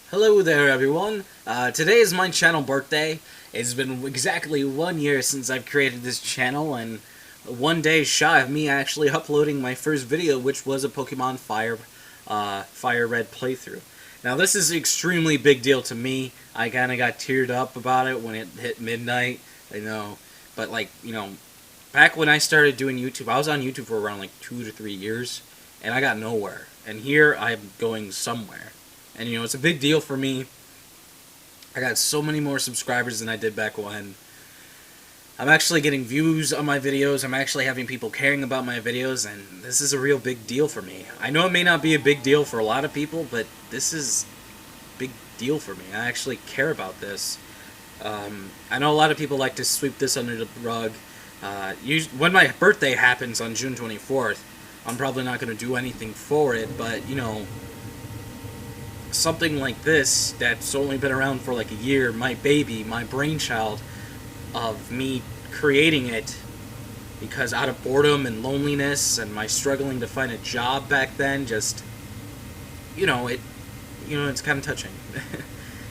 Hello there, everyone. Today is my channel birthday. It's been exactly 1 year since I've created this channel, and 1 day shy of me actually uploading my first video, which was a Pokemon Fire Red playthrough. Now, this is an extremely big deal to me. I kind of got teared up about it when it hit midnight. I know, but back when I started doing YouTube, I was on YouTube for around 2 to 3 years, and I got nowhere. And here I'm going somewhere. And, it's a big deal for me. I got so many more subscribers than I did back when. I'm actually getting views on my videos. I'm actually having people caring about my videos, and this is a real big deal for me. I know it may not be a big deal for a lot of people, but this is a big deal for me. I actually care about this. I know a lot of people like to sweep this under the rug. When my birthday happens on June 24th, I'm probably not going to do anything for it, but, something like this that's only been around for a year, my baby, my brainchild of me creating it because out of boredom and loneliness and my struggling to find a job back then, just it's kind of touching.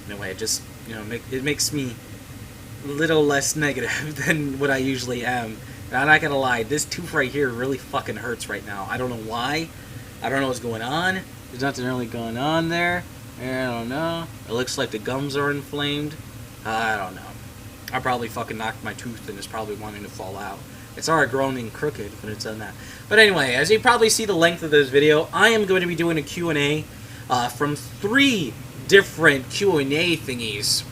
In a way, it just it makes me a little less negative than what I usually am. And I'm not gonna lie, this tooth right here really fucking hurts right now. I don't know why. I don't know what's going on. There's nothing really going on there. I don't know. It looks like the gums are inflamed. I don't know. I probably fucking knocked my tooth and it's probably wanting to fall out. It's already grown and crooked, but it's done that. But anyway, as you probably see the length of this video, I am going to be doing a Q&A from 3 different Q&A thingies.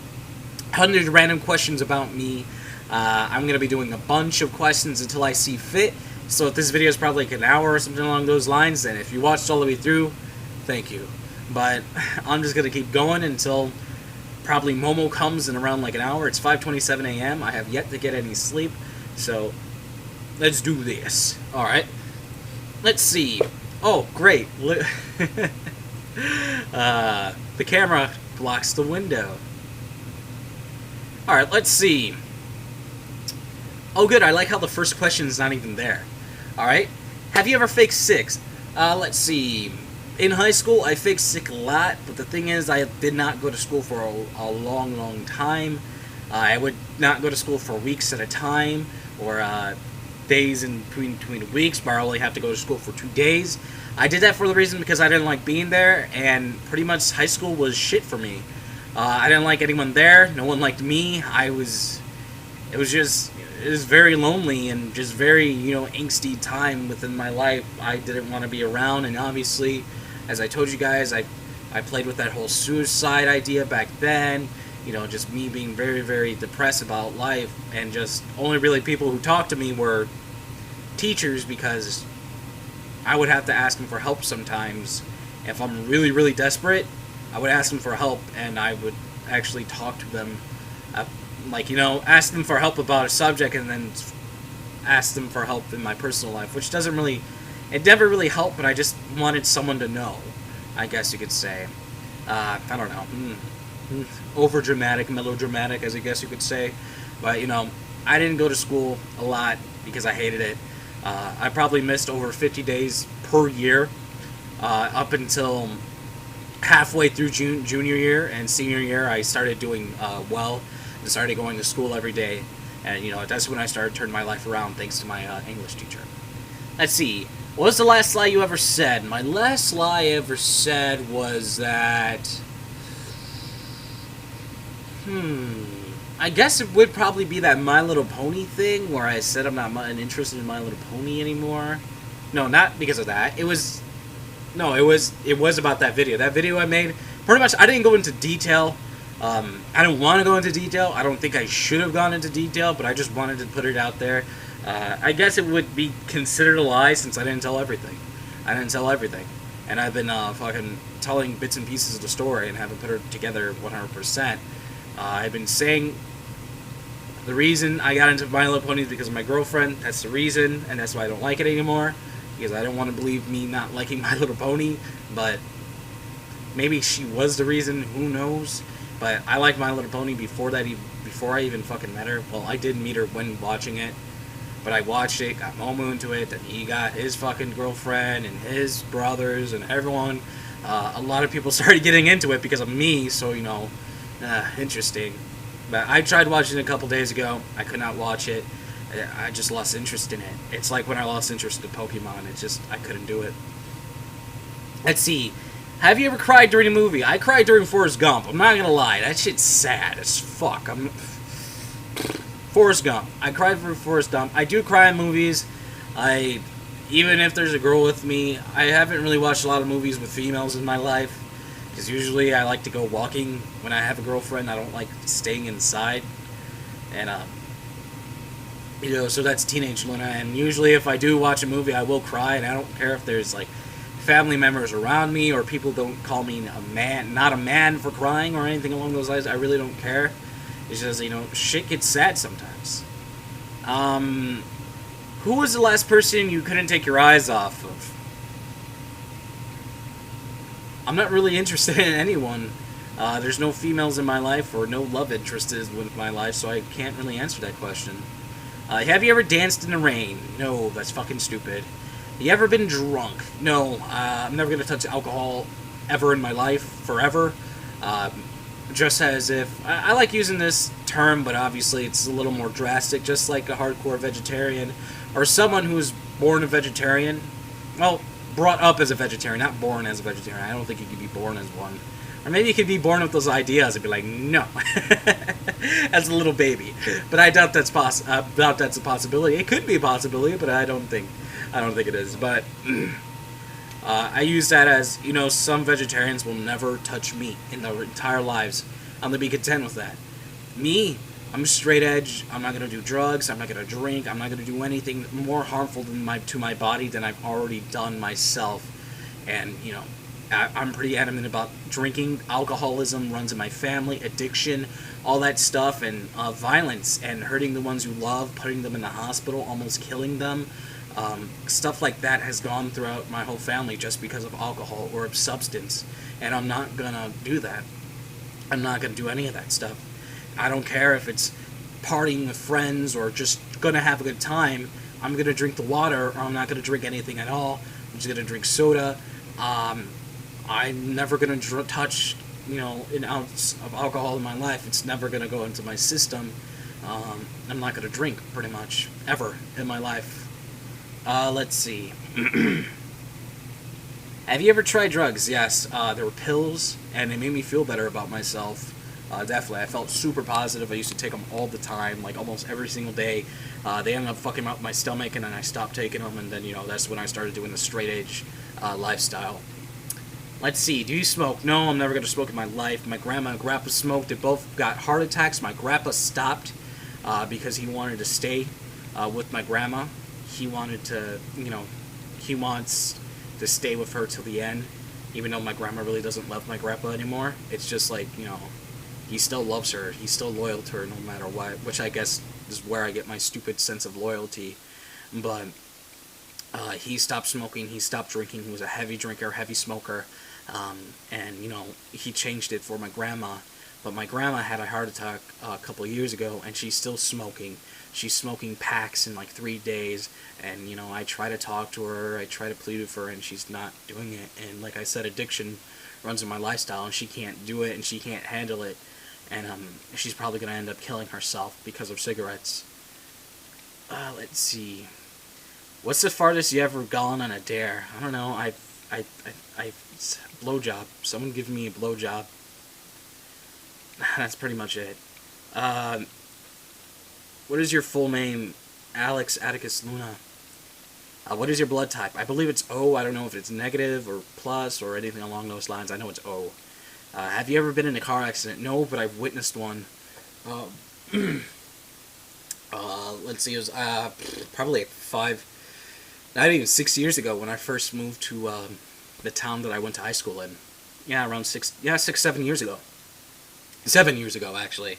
100 random questions about me. I'm going to be doing a bunch of questions until I see fit. So if this video is probably an hour or something along those lines, then if you watched all the way through, thank you. But I'm just going to keep going until probably Momo comes in around an hour. It's 5:27 a.m. I have yet to get any sleep. So let's do this. Alright. Let's see. Oh, great. The camera blocks the window. Alright, let's see. Oh, good. I like how the first question is not even there. Alright. Have you ever faked sick? Let's see. In high school, I faked sick a lot, but the thing is, I did not go to school for a long, long time. I would not go to school for weeks at a time, or days in between weeks, but I only have to go to school for 2 days. I did that for the reason because I didn't like being there, and pretty much high school was shit for me. I didn't like anyone there. No one liked me. It was very lonely and just very, angsty time within my life. I didn't want to be around, and obviously, as I told you guys, I played with that whole suicide idea back then. Just me being very, very depressed about life, and just only really people who talked to me were teachers, because I would have to ask them for help sometimes. If I'm really, really desperate, I would ask them for help, and I would actually talk to them, ask them for help about a subject, and then ask them for help in my personal life, which it never really helped, but I just wanted someone to know, I guess you could say. I don't know, over-dramatic, melodramatic, as I guess you could say, but, I didn't go to school a lot because I hated it. I probably missed over 50 days per year, up until halfway through junior year, and senior year I started doing well, and started going to school every day, and that's when I started turning my life around, thanks to my English teacher. Let's see, what was the last lie you ever said? My last lie I ever said was that, I guess it would probably be that My Little Pony thing, where I said I'm not interested in My Little Pony anymore. No, not because of that. It was about that video. That video I made, pretty much, I didn't go into detail. I didn't want to go into detail. I don't think I should have gone into detail, but I just wanted to put it out there. I guess it would be considered a lie since I didn't tell everything. And I've been fucking telling bits and pieces of the story and haven't put it together 100%. I've been saying the reason I got into My Little Pony is because of my girlfriend. That's the reason, and that's why I don't like it anymore. Because I don't want to believe me not liking My Little Pony, but maybe she was the reason, who knows. But I liked My Little Pony before I even fucking met her. Well, I did meet her when watching it, but I watched it, got Momo into it, and he got his fucking girlfriend and his brothers and everyone A lot of people started getting into it because of me, so, interesting. But I tried watching it a couple days ago. I could not watch it. I just lost interest in it. It's like when I lost interest in Pokemon. I couldn't do it. Let's see. Have you ever cried during a movie? I cried during Forrest Gump. I'm not gonna lie. That shit's sad as fuck. Forrest Gump. I cried for Forrest Gump. I do cry in movies. Even if there's a girl with me, I haven't really watched a lot of movies with females in my life. Because usually I like to go walking when I have a girlfriend. I don't like staying inside. And, so that's Teenage Luna. And usually if I do watch a movie, I will cry. And I don't care if there's, family members around me or people don't call me not a man for crying or anything along those lines. I really don't care. It's just, shit gets sad sometimes. Who was the last person you couldn't take your eyes off of? I'm not really interested in anyone. There's no females in my life or no love interests in my life, so I can't really answer that question. Have you ever danced in the rain? No, that's fucking stupid. You ever been drunk? No, I'm never going to touch alcohol ever in my life, forever. Just as if... I like using this term, but obviously it's a little more drastic, just like a hardcore vegetarian, or someone who's born a vegetarian. Well, brought up as a vegetarian, not born as a vegetarian. I don't think you could be born as one. Or maybe you could be born with those ideas and be like, no, as a little baby. But I doubt that's a possibility. It could be a possibility, but I don't think it is. But I use that as, some vegetarians will never touch meat in their entire lives. I'm gonna be content with that. Me, I'm straight edge. I'm not gonna do drugs. I'm not gonna drink. I'm not gonna do anything more harmful to my body than I've already done myself. And I'm pretty adamant about drinking. Alcoholism runs in my family, addiction, all that stuff, and violence, and hurting the ones you love, putting them in the hospital, almost killing them. Stuff like that has gone throughout my whole family just because of alcohol or of substance. And I'm not gonna do that. I'm not gonna do any of that stuff. I don't care if it's partying with friends or just gonna have a good time. I'm gonna drink the water, or I'm not gonna drink anything at all. I'm just gonna drink soda. I'm never gonna touch, an ounce of alcohol in my life. It's never gonna go into my system. I'm not gonna drink pretty much ever in my life. Let's see. Have you ever tried drugs? Yes. There were pills, and they made me feel better about myself. Definitely. I felt super positive. I used to take them all the time, like almost every single day. They ended up fucking up my stomach, and then I stopped taking them, and then, that's when I started doing the straight edge lifestyle. Let's see. Do you smoke? No, I'm never going to smoke in my life. My grandma and grandpa smoked. They both got heart attacks. My grandpa stopped because he wanted to stay with my grandma. He wanted to, he wants to stay with her till the end, even though my grandma really doesn't love my grandpa anymore. It's just like, he still loves her. He's still loyal to her no matter what, which I guess is where I get my stupid sense of loyalty. But he stopped smoking. He stopped drinking. He was a heavy drinker, heavy smoker. And, he changed it for my grandma. But my grandma had a heart attack a couple of years ago, and she's still smoking. She's smoking packs in 3 days, and, I try to talk to her, I try to plead with her, and she's not doing it. And like I said, addiction runs in my lifestyle, and she can't do it, and she can't handle it. And she's probably going to end up killing herself because of cigarettes. Let's see. What's the farthest you ever gone on a dare? I don't know. Blowjob. Someone give me a blowjob. That's pretty much it. What is your full name? AtticusLuna. What is your blood type? I believe it's O. I don't know if it's negative or plus or anything along those lines. I know it's O. Have you ever been in a car accident? No, but I've witnessed one. Let's see, it was probably not even 6 years ago when I first moved to the town that I went to high school in. Yeah, around 7 years ago. 7 years ago, actually.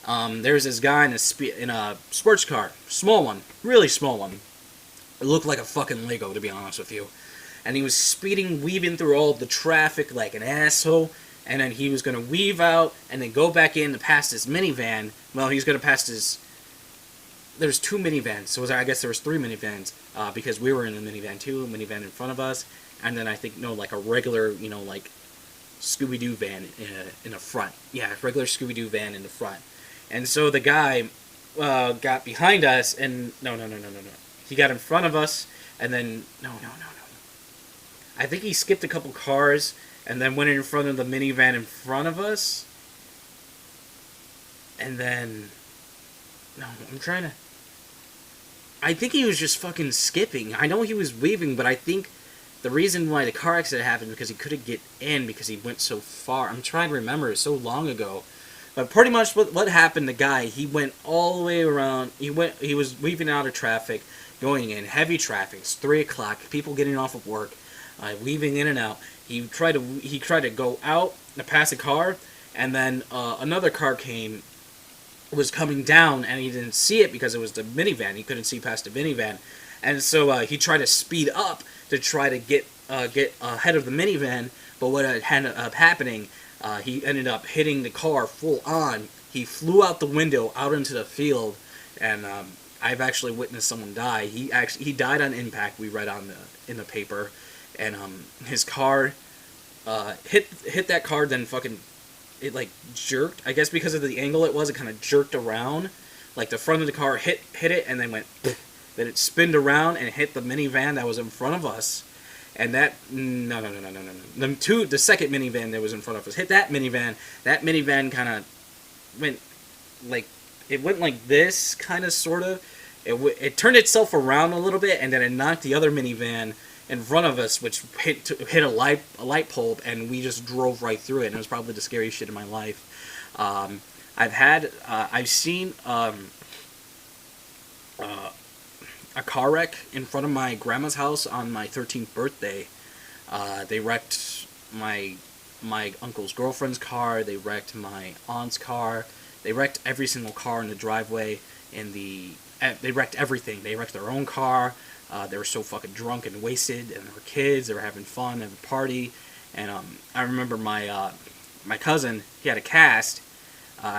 There was this guy in a sports car, small one, really small one. It looked like a fucking Lego, to be honest with you. And he was speeding, weaving through all the traffic like an asshole. And then he was going to weave out and then go back in to pass this minivan. Well, he was going to pass this... There was 2 minivans, so I guess there was 3 minivans, because we were in the minivan too, a minivan in front of us. and then I think no, like a regular, you know, like Scooby-Doo van in the front. Yeah, regular Scooby-Doo van in the front. And so the guy got behind us, and no. He got in front of us, and then no. I think he skipped a couple cars, and then went in front of the minivan in front of us. And then no, I'm trying to. I think he was just fucking skipping. I know he was weaving, but I think the reason why the car accident happened because he couldn't get in because he went so far. I'm trying to remember. It's so long ago. But pretty much what happened, the guy, he went all the way around. He was weaving out of traffic, going in heavy traffic. It's 3 o'clock. People getting off of work, weaving in and out. He tried to go out to pass a car, and then another car was coming down, and he didn't see it because it was the minivan. He couldn't see past the minivan, and so he tried to speed up to try to get ahead of the minivan. But what ended up happening, he ended up hitting the car full on. He flew out the window out into the field, and I've actually witnessed someone die. He died on impact. We read in the paper, and his car hit that car, then fucking. It like jerked, I guess because of the angle it kind of jerked around. Like the front of the car hit it and then went, then it spinned around and hit the minivan that was in front of us. And that, no. The second minivan that was in front of us hit that minivan. That minivan kind of went like this, kind of, sort of. It turned itself around a little bit, and then it knocked the other minivan in front of us, which hit a light pole, and we just drove right through it. And it was probably the scariest shit in my life. I've seen a car wreck in front of my grandma's house on my 13th birthday. They wrecked my uncle's girlfriend's car. They wrecked my aunt's car. They wrecked every single car in the driveway. They wrecked everything. They wrecked their own car. They were so fucking drunk and wasted, and they were kids. They were having fun at a party, and I remember my cousin. He had a cast.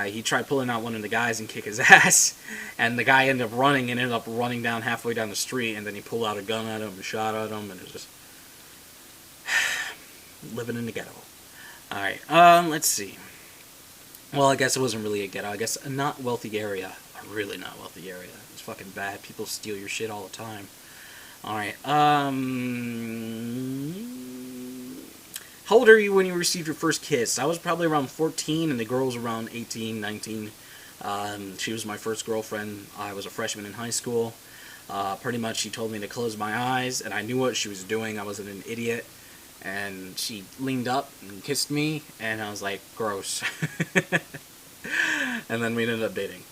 He tried pulling out one of the guys and kick his ass, and the guy ended up running down halfway down the street, and then he pulled out a gun at him and shot at him, and it was just living in the ghetto. All right, let's see. Well, I guess it wasn't really a ghetto. I guess a not wealthy area, a really not wealthy area. It's fucking bad. People steal your shit all the time. Alright, how old are you when you received your first kiss? I was probably around 14, and the girl was around 18, 19. She was my first girlfriend. I was a freshman in high school. Pretty much she told me to close my eyes, and I knew what she was doing. I wasn't an idiot. And she leaned up and kissed me, and I was like, gross. And then we ended up dating.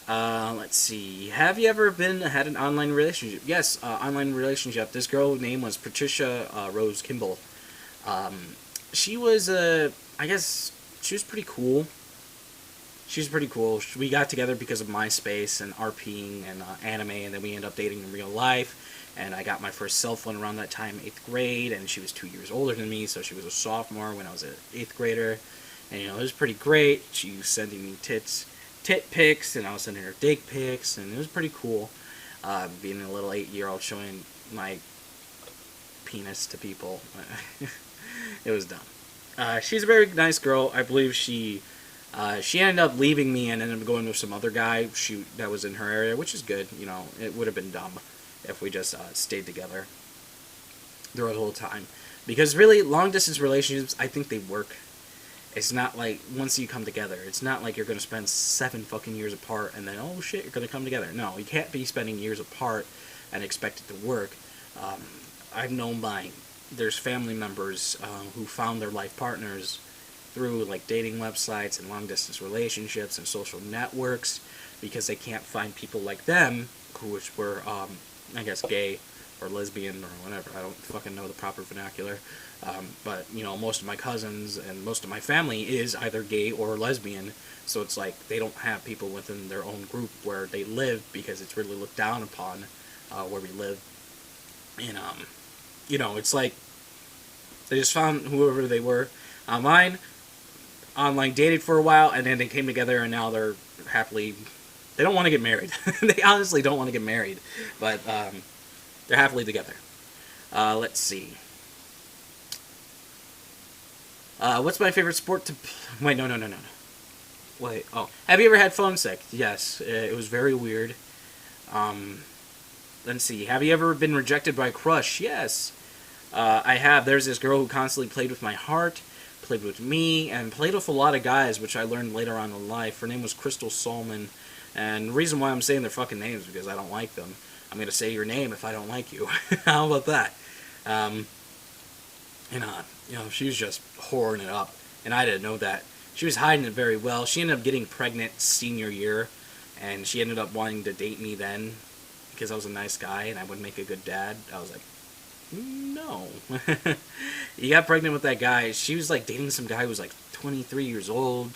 Let's see. Have you ever had an online relationship? Yes, online relationship. This girl's name was Patricia Rose Kimball. She was, I guess, she was pretty cool. We got together because of MySpace and RPing and anime, and then we ended up dating in real life. And I got my first cell phone around that time, 8th grade, and she was 2 years older than me, so she was a sophomore when I was an 8th grader. And, it was pretty great. She was sending me tit pics, and I was sending her dick pics, and it was pretty cool. Being a little 8-year-old showing my penis to people. It was dumb. She's a very nice girl. I believe she ended up leaving me and ended up going with some other guy that was in her area, which is good. It would have been dumb if we just stayed together throughout the whole time. Because really, long-distance relationships, I think they work. It's not like, once you come together, it's not like you're going to spend 7 fucking years apart and then, oh shit, you're going to come together. No, you can't be spending years apart and expect it to work. I've known there's family members who found their life partners through like dating websites and long-distance relationships and social networks because they can't find people like them, which were, I guess, gay or lesbian or whatever. I don't fucking know the proper vernacular. But, most of my cousins and most of my family is either gay or lesbian. So it's like they don't have people within their own group where they live because it's really looked down upon where we live. And, it's like they just found whoever they were online, dated for a while, and then they came together, and now they're happily... They don't want to get married. They honestly don't want to get married. But they're happily together. Let's see. What's my favorite sport to... Wait, no. Wait, oh. Have you ever had phone sex? Yes, it was very weird. Let's see. Have you ever been rejected by a crush? Yes. I have. There's this girl who constantly played with my heart, played with me, and played with a lot of guys, which I learned later on in life. Her name was Crystal Solman, and the reason why I'm saying their fucking names is because I don't like them. I'm going to say your name if I don't like you. How about that? She was just whoring it up, and I didn't know that. She was hiding it very well. She ended up getting pregnant senior year, and she ended up wanting to date me then because I was a nice guy and I would make a good dad. I was like, no. You got pregnant with that guy. She was like dating some guy who was like 23 years old.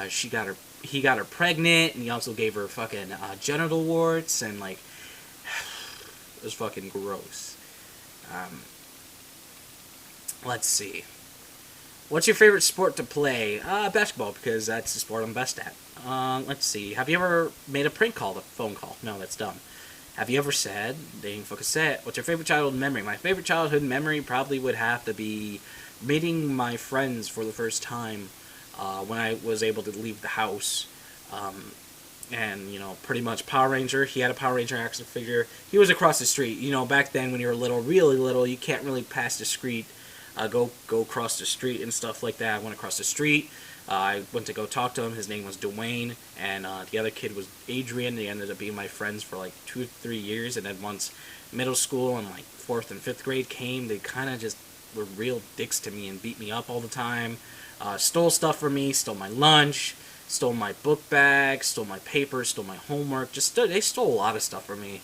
He got her pregnant, and he also gave her fucking genital warts, and like, it was fucking gross. Let's see. What's your favorite sport to play? Basketball, because that's the sport I'm best at. Let's see. Have you ever made a prank call, a phone call? No, that's dumb. Have you ever said, dating for cassette, what's your favorite childhood memory? My favorite childhood memory probably would have to be meeting my friends for the first time when I was able to leave the house. And, pretty much Power Ranger. He had a Power Ranger action figure. He was across the street. Back then when you were little, really little, you can't really pass the street. Go across the street and stuff like that. I went across the street. I went to go talk to him. His name was Dwayne, and the other kid was Adrian. They ended up being my friends for like 2 or 3 years, and then once middle school and like 4th and 5th grade came, they kind of just were real dicks to me and beat me up all the time. Stole stuff from me, stole my lunch, stole my book bag, stole my papers, stole my homework. They stole a lot of stuff from me.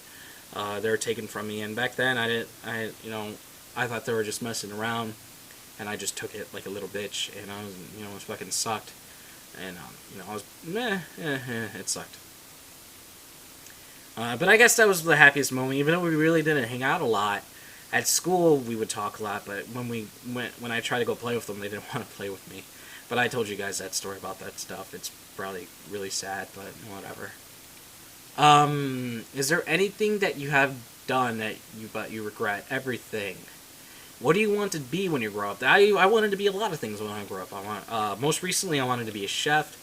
They were taken from me, and back then I thought they were just messing around, and I just took it like a little bitch, and I was, it was fucking sucked, and I was it sucked. But I guess that was the happiest moment, even though we really didn't hang out a lot. At school, we would talk a lot, but when I tried to go play with them, they didn't want to play with me. But I told you guys that story about that stuff. It's probably really sad, but whatever. Is there anything that you have done that you regret? Everything. What do you want to be when you grow up? I wanted to be a lot of things when I grew up. Most recently, I wanted to be a chef.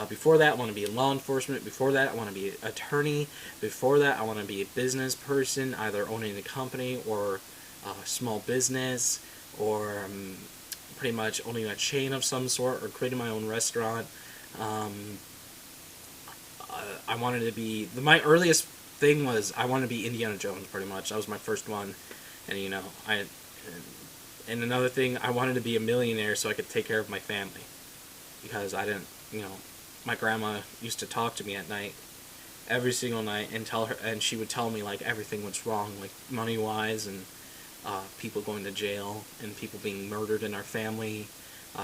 Before that, I want to be in law enforcement. Before that, I want to be an attorney. Before that, I want to be a business person, either owning a company or a small business, or pretty much owning a chain of some sort, or creating my own restaurant. I wanted to be... My earliest thing was I wanted to be Indiana Jones, pretty much. That was my first one. And, and another thing, I wanted to be a millionaire so I could take care of my family. Because I didn't, my grandma used to talk to me at night, every single night, and she would tell me, like, everything was wrong, like, money-wise, and people going to jail, and people being murdered in our family,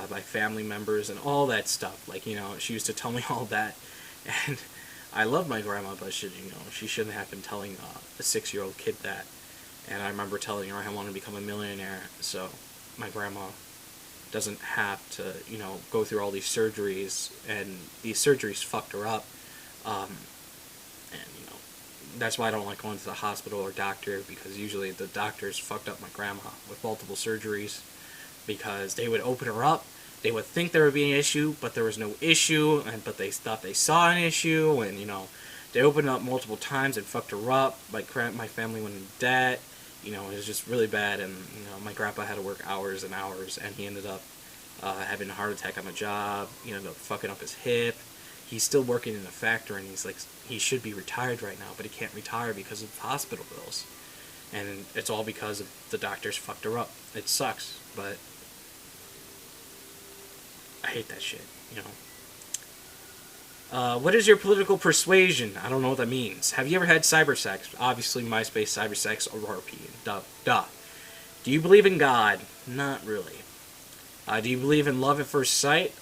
by family members, and all that stuff. Like, she used to tell me all that, and I love my grandma, but she shouldn't have been telling a 6-year-old kid that. And I remember telling her I want to become a millionaire, so my grandma doesn't have to, go through all these surgeries, and these surgeries fucked her up. That's why I don't like going to the hospital or doctor, because usually the doctors fucked up my grandma with multiple surgeries, because they would open her up, they would think there would be an issue, but there was no issue, but they thought they saw an issue, and, they opened up multiple times and fucked her up. My family went in debt. It was just really bad, and, my grandpa had to work hours and hours, and he ended up having a heart attack on the job. He ended up fucking up his hip. He's still working in a factory, and he's like, he should be retired right now, but he can't retire because of hospital bills. And it's all because of the doctors fucked her up. It sucks, but I hate that shit, What is your political persuasion? I don't know what that means. Have you ever had cyber sex? Obviously, MySpace, cyber sex, or RP. Duh. Do you believe in God? Not really. Do you believe in love at first sight?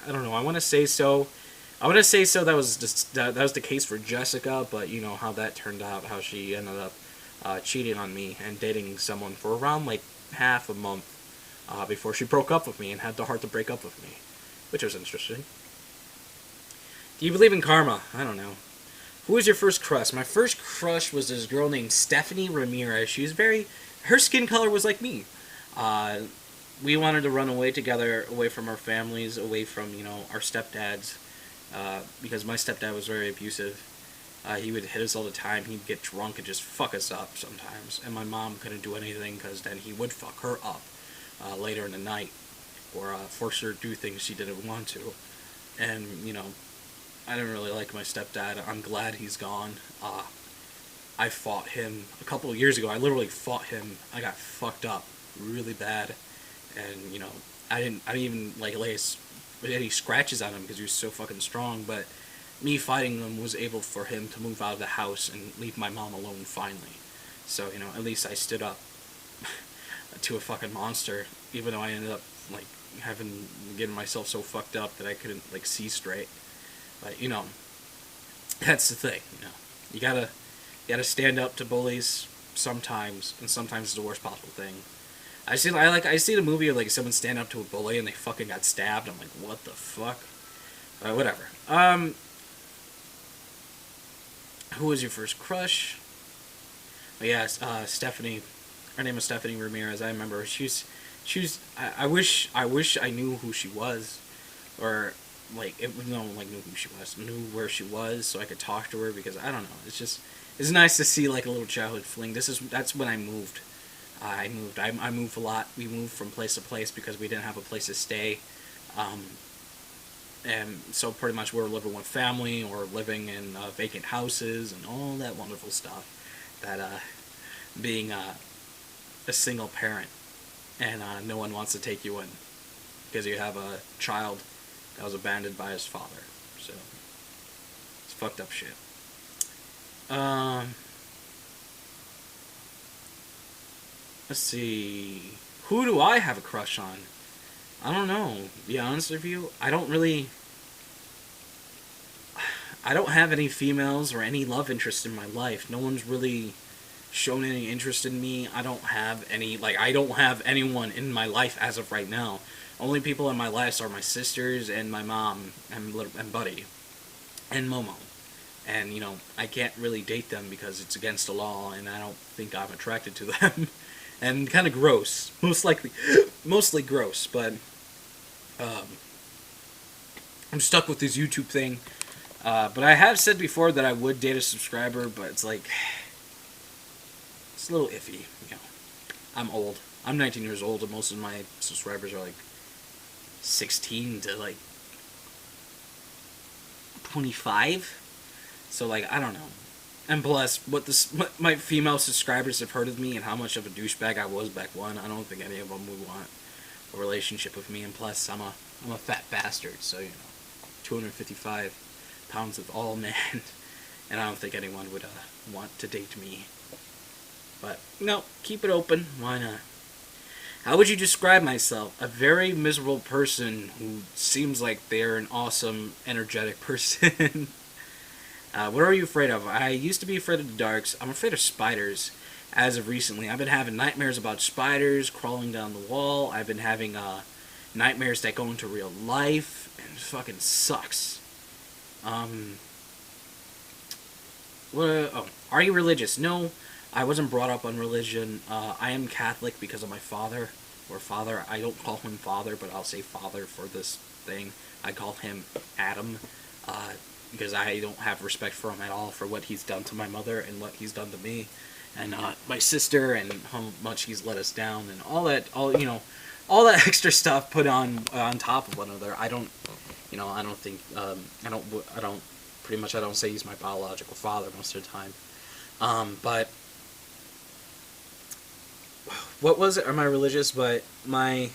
I don't know. I want to say so. That was that was the case for Jessica, but how that turned out. How she ended up cheating on me and dating someone for around like half a month before she broke up with me and had the heart to break up with me, which was interesting. Do you believe in karma? I don't know. Who was your first crush? My first crush was this girl named Stephanie Ramirez. She was her skin color was like me. we wanted to run away together, away from our families, away from, our stepdads, because my stepdad was very abusive. He would hit us all the time. He'd get drunk and just fuck us up sometimes. And my mom couldn't do anything because then he would fuck her up later in the night, or force her to do things she didn't want to. And, I didn't really like my stepdad. I'm glad he's gone. I fought him a couple of years ago. I literally fought him. I got fucked up really bad. And, I didn't even lay any scratches on him because he was so fucking strong. But me fighting him was able for him to move out of the house and leave my mom alone finally. So, at least I stood up to a fucking monster, even though I ended up, getting myself so fucked up that I couldn't, see straight. But, that's the thing, You gotta stand up to bullies sometimes, and sometimes it's the worst possible thing. I see the movie of, someone stand up to a bully and they fucking got stabbed. I'm like, what the fuck? Whatever. Who was your first crush? Oh, yeah, Stephanie. Her name is Stephanie Ramirez. I remember. She was. I wish I knew who she was, or knew who she was, knew where she was, so I could talk to her, because I don't know. It's nice to see a little childhood fling. That's when I moved. I moved a lot. We moved from place to place because we didn't have a place to stay. And so pretty much we were living with family or living in vacant houses and all that wonderful stuff that being a single parent and no one wants to take you in because you have a child that was abandoned by his father. So it's fucked up shit. Let's see. Who do I have a crush on? I don't know. To be honest with you, I don't have any females or any love interest in my life. No one's really shown any interest in me. I don't have anyone in my life as of right now. Only people in my life are my sisters and my mom and Buddy and Momo. And, I can't really date them because it's against the law and I don't think I'm attracted to them. And kind of gross. Mostly gross, but I'm stuck with this YouTube thing. But I have said before that I would date a subscriber, but it's a little iffy. I'm old. I'm 19 years old, and most of my subscribers are 16 to 25. So I don't know. And plus, what my female subscribers have heard of me and how much of a douchebag I was back when, I don't think any of them would want a relationship with me. And plus, I'm a fat bastard, so 255 pounds of all man, and I don't think anyone would want to date me. But keep it open. Why not? How would you describe myself? A very miserable person who seems like they're an awesome, energetic person. What are you afraid of? I used to be afraid of the darks. I'm afraid of spiders. As of recently, I've been having nightmares about spiders crawling down the wall. I've been having nightmares that go into real life, and it fucking sucks. Are you religious? No, I wasn't brought up on religion. I am Catholic because of my father. Or father. I don't call him father, but I'll say father for this thing. I call him Adam. Because I don't have respect for him at all for what he's done to my mother and what he's done to me, and my sister, and how much he's let us down, and all that extra stuff put on top of one another. I don't say he's my biological father most of the time. But what was it? Am I religious? But my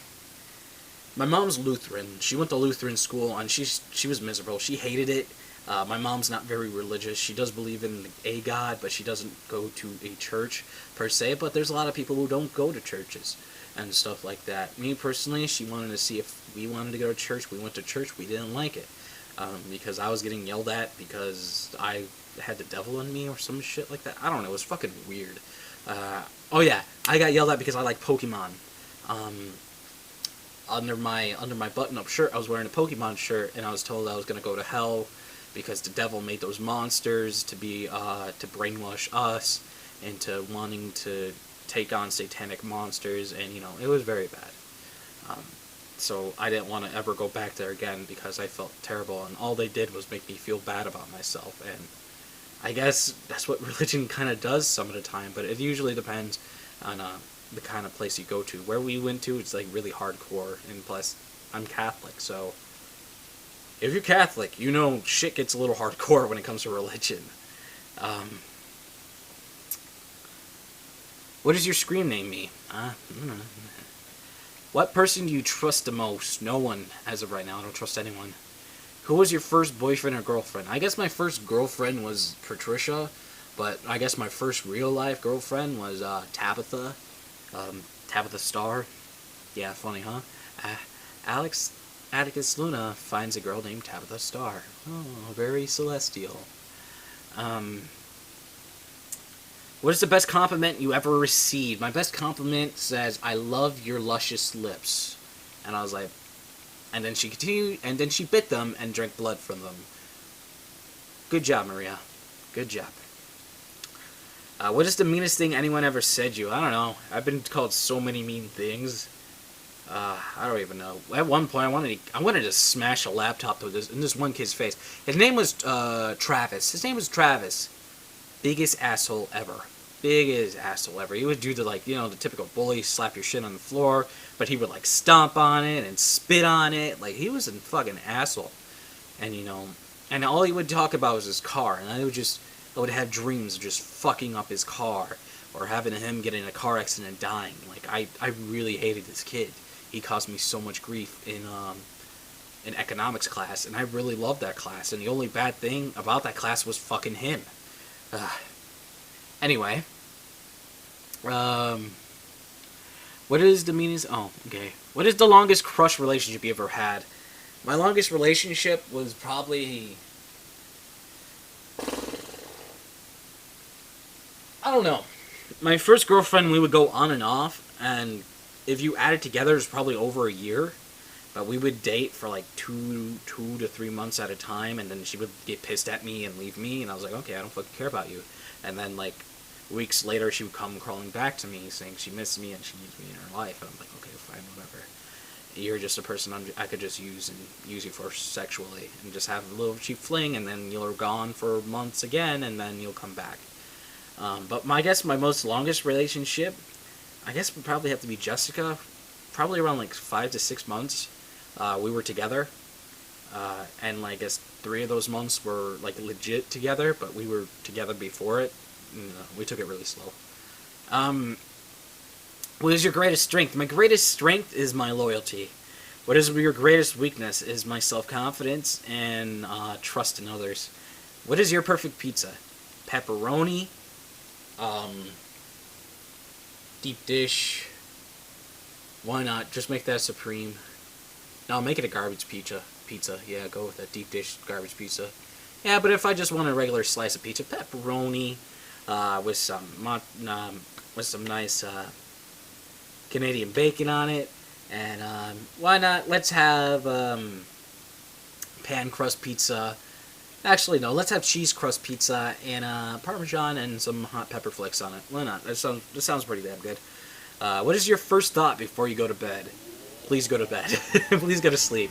mom's Lutheran. She went to Lutheran school, and she was miserable. She hated it. My mom's not very religious. She does believe in a God, but she doesn't go to a church per se. But there's a lot of people who don't go to churches and stuff like that. Me personally, she wanted to see if we wanted to go to church. We went to church. We didn't like it because I was getting yelled at because I had the devil in me or some shit like that. I don't know. It was fucking weird. Oh yeah, I got yelled at because I like Pokemon. Under my button-up shirt, I was wearing a Pokemon shirt, and I was told I was gonna go to hell because the devil made those monsters to be to brainwash us into wanting to take on satanic monsters, and it was very bad. So I didn't want to ever go back there again because I felt terrible, and all they did was make me feel bad about myself. And I guess that's what religion kind of does some of the time, but it usually depends on the kind of place you go to. Where we went to, it's like really hardcore, and plus I'm Catholic, so if you're Catholic, you know shit gets a little hardcore when it comes to religion. What does your screen name me? What person do you trust the most? No one, as of right now. I don't trust anyone. Who was your first boyfriend or girlfriend? I guess my first girlfriend was Patricia, but I guess my first real-life girlfriend was Tabitha. Tabitha Star. Yeah, funny, huh? AtticusLuna finds a girl named Tabitha Star. Oh, very celestial. What is the best compliment you ever received? My best compliment says, "I love your luscious lips." And I was like, and then she continued, and then she bit them and drank blood from them. Good job, Maria. Good job. What is the meanest thing anyone ever said to you? I don't know. I've been called so many mean things. I don't even know. At one point, I wanted to smash a laptop in this one kid's face. His name was Travis. His name was Travis. Biggest asshole ever. Biggest asshole ever. He would do the, like, you know, the typical bully, slap your shit on the floor, but he would, like, stomp on it and spit on it. Like, he was a fucking asshole. And, you know, and all he would talk about was his car. And I would have dreams of just fucking up his car or having him get in a car accident and dying. Like, I really hated this kid. He caused me so much grief in economics class, and I really loved that class. And the only bad thing about that class was fucking him. Anyway, what is the meanest? Oh, okay. What is the longest crush relationship you ever had? My longest relationship was probably, I don't know. My first girlfriend, we would go on and off, and if you add it together, it was probably over a year. But we would date for like two to 3 months at a time, and then she would get pissed at me and leave me, and I was like, okay, I don't fucking care about you. And then, like, weeks later, she would come crawling back to me, saying she missed me and she needs me in her life. And I'm like, okay, fine, whatever. You're just a person I could just use you for sexually, and just have a little cheap fling, and then you're gone for months again, and then you'll come back. But I guess my longest relationship, I guess would probably have to be Jessica. Probably around like 5 to 6 months. We were together, and like, I guess 3 of those months were like legit together, but we were together before it. We took it really slow. What is your greatest strength? My greatest strength is my loyalty. What is your greatest weakness? Is my self-confidence and trust in others. What is your perfect pizza? Pepperoni, deep dish. Why not? Just make that supreme. No, make it a garbage pizza. Yeah, go with that deep dish garbage pizza. Yeah, but if I just want a regular slice of pizza, pepperoni, with some nice Canadian bacon on it, and why not? Let's have pan crust pizza. Actually, no. Let's have cheese crust pizza and Parmesan and some hot pepper flakes on it. Why not? That sounds pretty damn good. What is your first thought before you go to bed? Please go to bed. Please go to sleep.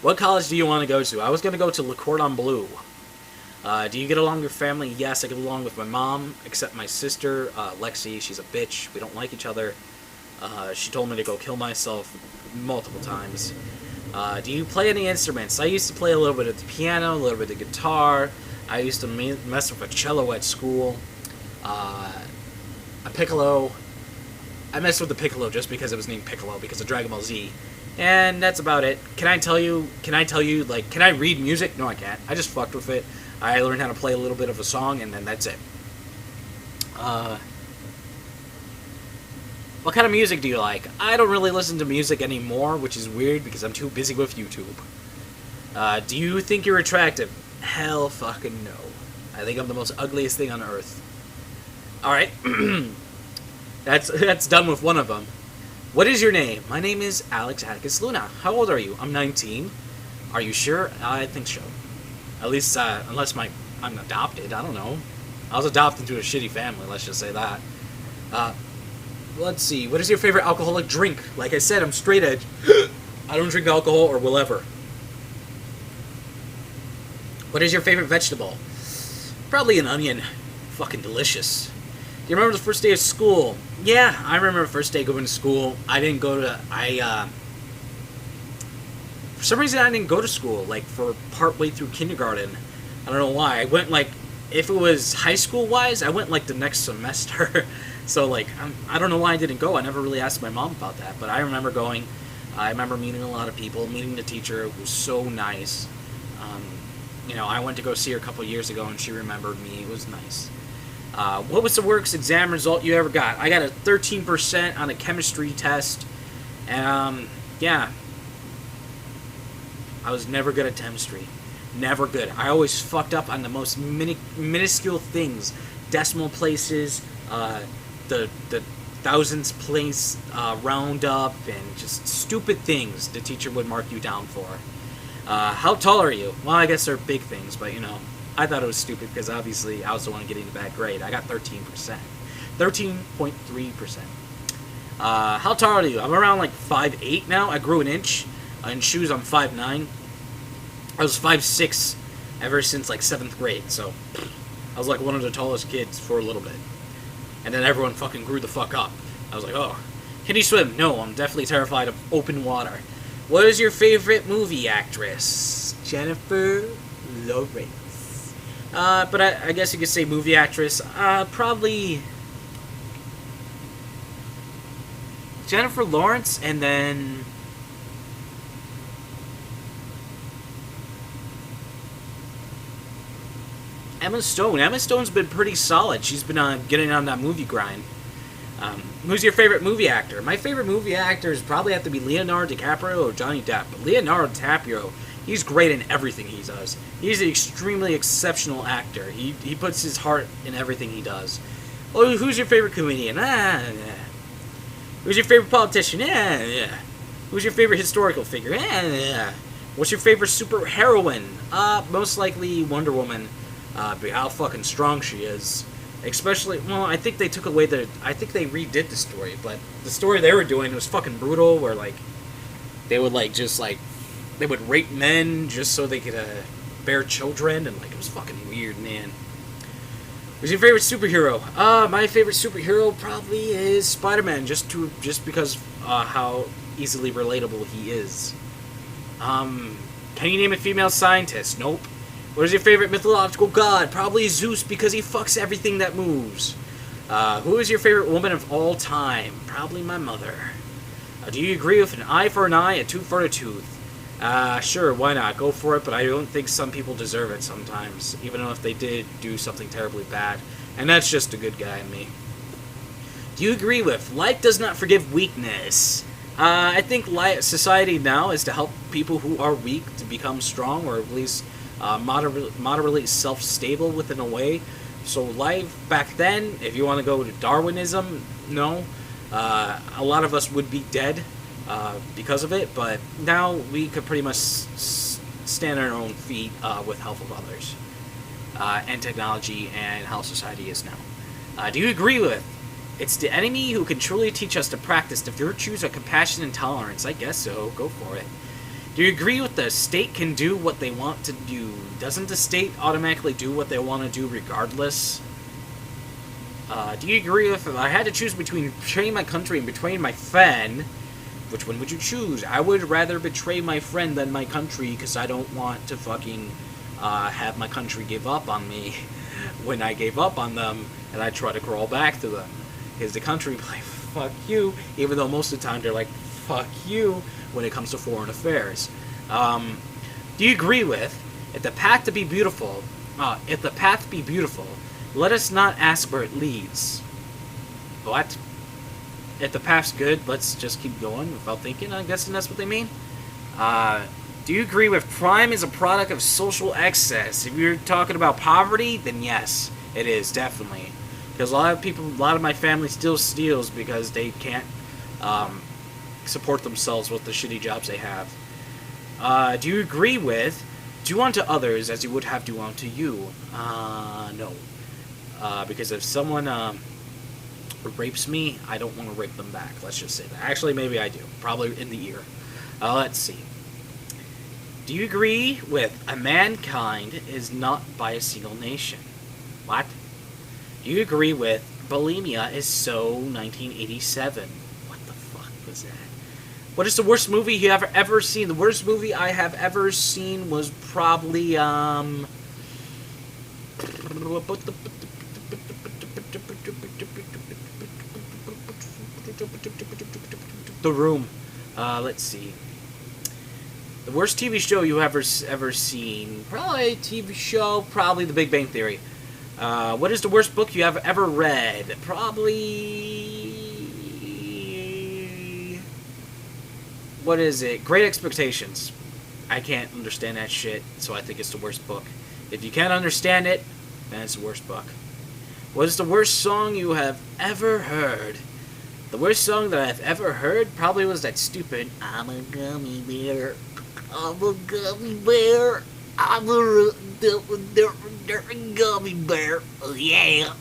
What college do you want to go to? I was going to go to Le Cordon Bleu. Do you get along with your family? Yes, I get along with my mom, except my sister, Lexi. She's a bitch. We don't like each other. She told me to go kill myself multiple times. Do you play any instruments? I used to play a little bit of the piano, a little bit of the guitar. I used to mess with a cello at school. A piccolo. I messed with the piccolo just because it was named Piccolo, because of Dragon Ball Z. And that's about it. Can I tell you, like, can I read music? No, I can't. I just fucked with it. I learned how to play a little bit of a song, and then that's it. What kind of music do you like? I don't really listen to music anymore, which is weird because I'm too busy with YouTube. Do you think you're attractive? Hell fucking no. I think I'm the most ugliest thing on earth. Alright. That's done with one of them. What is your name? My name is AtticusLuna. How old are you? I'm 19. Are you sure? I think so. At least, unless I'm adopted. I don't know. I was adopted into a shitty family, let's just say that. let's see. What is your favorite alcoholic drink? Like I said, I'm straight edge. I don't drink alcohol or will ever. What is your favorite vegetable? Probably an onion. Fucking delicious. Do you remember the first day of school? Yeah, I remember the first day going to school. I didn't go to... for some reason, I didn't go to school, like, for partway through kindergarten. I don't know why. I went, like... If it was high school-wise, I went, like, the next semester. So, like, I don't know why I didn't go. I never really asked my mom about that. But I remember going. I remember meeting a lot of people, meeting the teacher. It was so nice. You know, I went to go see her a couple years ago, and she remembered me. It was nice. What was the worst exam result you ever got? I got a 13% on a chemistry test. Yeah. I was never good at chemistry. Never good. I always fucked up on the most minuscule things. Decimal places, the thousandths place roundup, and just stupid things the teacher would mark you down for. How tall are you? Well, I guess they're big things, but, you know, I thought it was stupid because obviously I was the one getting the bad grade. I got 13%. 13.3%. How tall are you? I'm around like 5'8" now. I grew an inch. In shoes, I'm 5'9". I was 5'6" ever since like 7th grade, so I was like one of the tallest kids for a little bit. And then everyone fucking grew the fuck up. I was like, oh. Can you swim? No, I'm definitely terrified of open water. What is your favorite movie actress? Jennifer Lawrence. But I guess you could say movie actress. Probably Jennifer Lawrence, and then Emma Stone. Emma Stone's been pretty solid. She's been getting on that movie grind. Who's your favorite movie actor? My favorite movie actors probably have to be Leonardo DiCaprio or Johnny Depp. But Leonardo DiCaprio, he's great in everything he does. He's an extremely exceptional actor. He puts his heart in everything he does. Oh, who's your favorite comedian? Yeah. Who's your favorite politician? Yeah. Who's your favorite historical figure? Yeah. What's your favorite super heroine? Most likely Wonder Woman. How fucking strong she is. Especially, well, I think they took away I think they redid the story, but the story they were doing was fucking brutal, where, like, they would, like, just, like, they would rape men just so they could, bear children, and, like, it was fucking weird, man. Who's your favorite superhero? My favorite superhero probably is Spider-Man, just because, how easily relatable he is. Can you name a female scientist? Nope. What is your favorite mythological god? Probably Zeus, because he fucks everything that moves. Who is your favorite woman of all time? Probably my mother. Do you agree with an eye for an eye, a tooth for a tooth? Sure, why not? Go for it, but I don't think some people deserve it sometimes, even if they did do something terribly bad. And that's just a good guy in me. Do you agree with life does not forgive weakness? I think society now is to help people who are weak to become strong, or at least moderately self-stable within a way. So life back then, if you want to go to Darwinism, no. A lot of us would be dead because of it, but now we could pretty much stand on our own feet with help of others and technology and how society is now. Do you agree with it's the enemy who can truly teach us to practice the virtues of compassion and tolerance? I guess so. Go for it. Do you agree with the state can do what they want to do? Doesn't the state automatically do what they want to do regardless? Do you agree with if I had to choose between betraying my country and betraying my friend, which one would you choose? I would rather betray my friend than my country, because I don't want to fucking have my country give up on me when I gave up on them and I try to crawl back to them. Because the country like, fuck you, even though most of the time they're like, fuck you, when it comes to foreign affairs. Do you agree with, if the path be beautiful, let us not ask where it leads. What? If the path's good, let's just keep going without thinking? I'm guessing that's what they mean. Do you agree with crime is a product of social excess? If you're talking about poverty, then yes, it is, definitely. Because a lot of my family still steals because they can't support themselves with the shitty jobs they have. Do you agree with do unto others as you would have do unto you? No. Because if someone rapes me, I don't want to rape them back. Let's just say that. Actually, maybe I do. Probably in the ear. Let's see. Do you agree with a mankind is not by a single nation? What? Do you agree with bulimia is so 1987? What the fuck was that? What is the worst movie you have ever seen? The worst movie I have ever seen was probably, The Room. Let's see. The worst TV show you ever seen? Probably a TV show. Probably The Big Bang Theory. What is the worst book you have ever read? Probably... What is it? Great Expectations. I can't understand that shit, so I think it's the worst book. If you can't understand it, then it's the worst book. What is the worst song you have ever heard? The worst song that I've ever heard probably was that stupid I'm a gummy bear. I'm a gummy bear. I'm a gummy bear. Oh, yeah.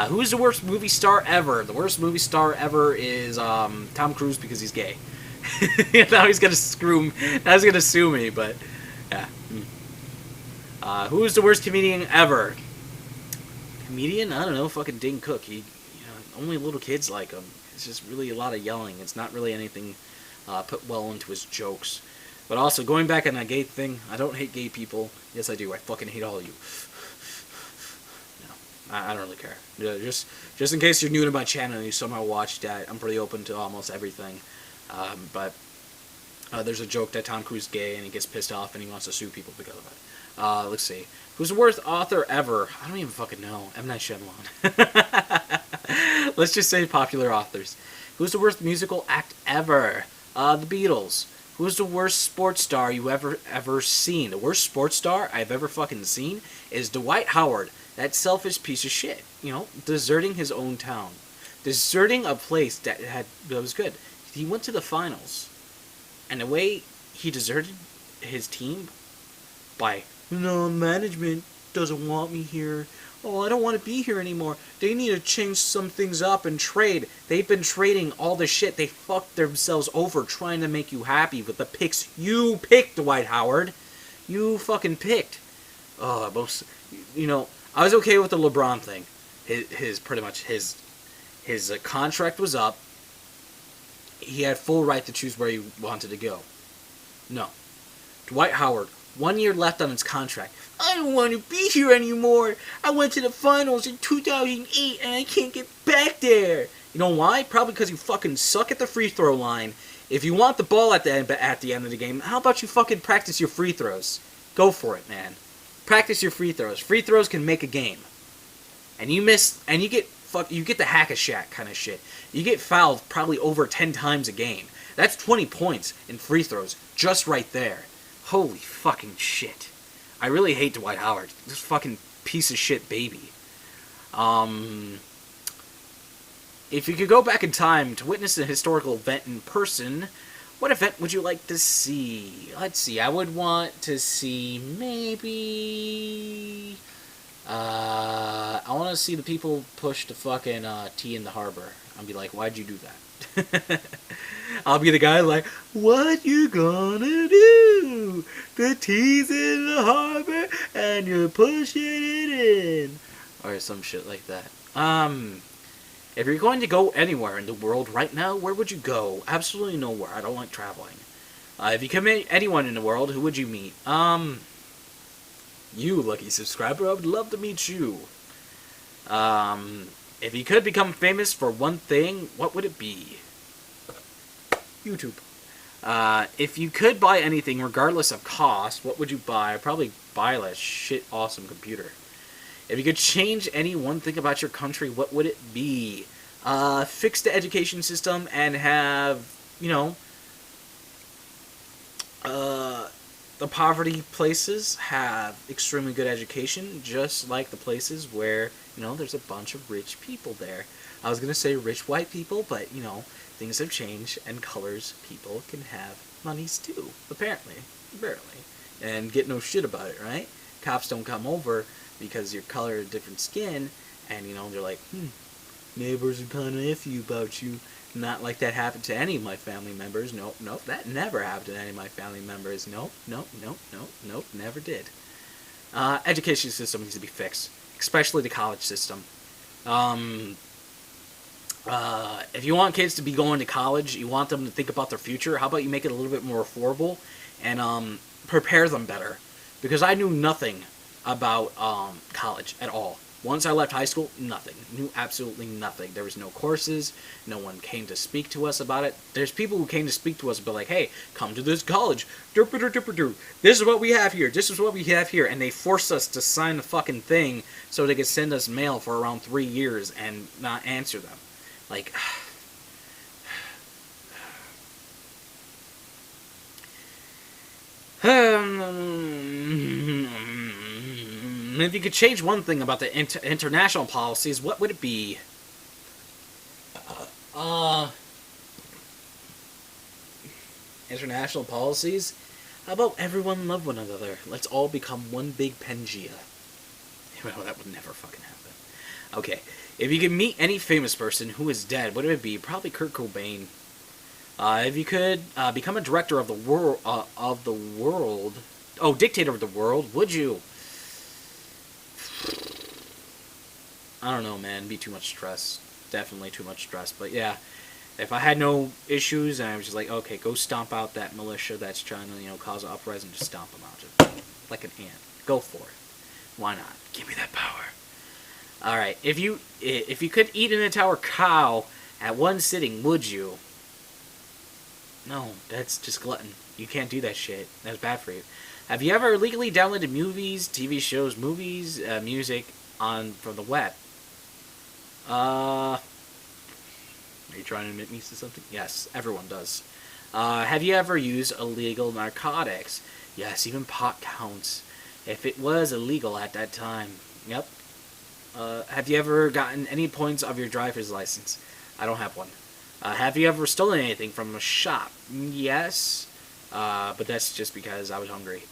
Who's the worst movie star ever? The worst movie star ever is Tom Cruise because he's gay. Now he's gonna screw. Now he's gonna sue me, but yeah. Who's the worst comedian ever? Comedian? I don't know. Fucking Dane Cook. Only little kids like him. It's just really a lot of yelling. It's not really anything put well into his jokes. But also, going back on that gay thing, I don't hate gay people. Yes, I do. I fucking hate all of you. No, I don't really care. Just in case you're new to my channel and you somehow watched that, I'm pretty open to almost everything. But there's a joke that Tom Cruise is gay and he gets pissed off and he wants to sue people because of it. Let's see. Who's the worst author ever? I don't even fucking know. M. Night Shyamalan. Let's just say popular authors. Who's the worst musical act ever? The Beatles. Who's the worst sports star you ever seen? The worst sports star I've ever fucking seen is Dwight Howard. That selfish piece of shit. Deserting his own town. Deserting a place that was good. He went to the finals. And the way he deserted his team by, management doesn't want me here. Oh, I don't want to be here anymore. They need to change some things up and trade. They've been trading all the shit. They fucked themselves over trying to make you happy with the picks you picked, Dwight Howard. You fucking picked. I was okay with the LeBron thing. His contract was up. He had full right to choose where he wanted to go. No. Dwight Howard, 1 year left on his contract. I don't want to be here anymore. I went to the finals in 2008 and I can't get back there. You know why? Probably because you fucking suck at the free throw line. If you want the ball at the end of the game, how about you fucking practice your free throws? Go for it, man. Practice your free throws. Free throws can make a game. And you miss, and you get the hack-a-shack kind of shit. You get fouled probably over 10 times a game. That's 20 points in free throws just right there. Holy fucking shit. I really hate Dwight Howard. This fucking piece of shit baby. If you could go back in time to witness a historical event in person, what event would you like to see? Let's see. I would want to see maybe... I want to see the people push the fucking tea in the harbor. I'll be like, why'd you do that? I'll be the guy like, what you gonna do? The tea's in the harbor and you're pushing it in. Or some shit like that. If you're going to go anywhere in the world right now, where would you go? Absolutely nowhere. I don't like traveling. If you could meet anyone in the world, who would you meet? You, lucky subscriber, I would love to meet you. If you could become famous for one thing, what would it be? YouTube. If you could buy anything regardless of cost, what would you buy? I'd probably buy a shit awesome computer. If you could change any one thing about your country, what would it be? Fix the education system and have, the poverty places have extremely good education, just like the places where, there's a bunch of rich people there. I was going to say rich white people, but, things have changed, and colors people can have monies too, apparently. And get no shit about it, right? Cops don't come over because your color, different skin, and, they're like, Neighbors are kind of iffy about you. Not like that happened to any of my family members. Nope, nope, that never happened to any of my family members. Nope, nope, nope, nope, nope, never did. Education system needs to be fixed, especially the college system. If you want kids to be going to college, you want them to think about their future, how about you make it a little bit more affordable and prepare them better? Because I knew nothing about college at all. Once I left high school, nothing. Knew absolutely nothing. There was no courses. No one came to speak to us about it. There's people who came to speak to us but like, hey, come to this college. This is what we have here. This is what we have here. And they forced us to sign the fucking thing so they could send us mail for around 3 years and not answer them. Like, if you could change one thing about the international policies, what would it be? International policies? How about everyone love one another? Let's all become one big Pangea. Well, that would never fucking happen. Okay, if you could meet any famous person who is dead, what would it be? Probably Kurt Cobain. If you could become a director of the world, dictator of the world, would you? I don't know, man. It'd be too much stress. Definitely too much stress. But yeah, if I had no issues and I was just like, okay, go stomp out that militia that's trying to, cause an uprising, just stomp them out, just like an ant. Go for it. Why not? Give me that power. All right. If you could eat an entire cow at one sitting, would you? No, that's just glutton. You can't do that shit. That's bad for you. Have you ever illegally downloaded movies, TV shows, music from the web? Are you trying to admit me to something? Yes, everyone does. Have you ever used illegal narcotics? Yes, even pot counts. If it was illegal at that time. Yep. Have you ever gotten any points of your driver's license? I don't have one. Have you ever stolen anything from a shop? Yes. But that's just because I was hungry.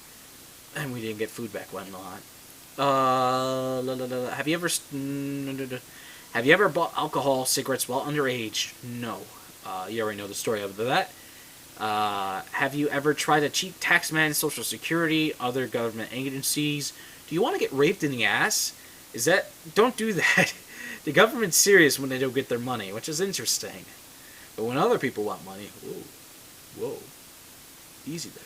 And we didn't get food back when a lot. Have you ever bought alcohol, cigarettes while underage? No. You already know the story of that. Have you ever tried to cheat taxman, Social Security, other government agencies? Do you want to get raped in the ass? Don't do that. The government's serious when they don't get their money, which is interesting. But when other people want money, whoa. Easy there.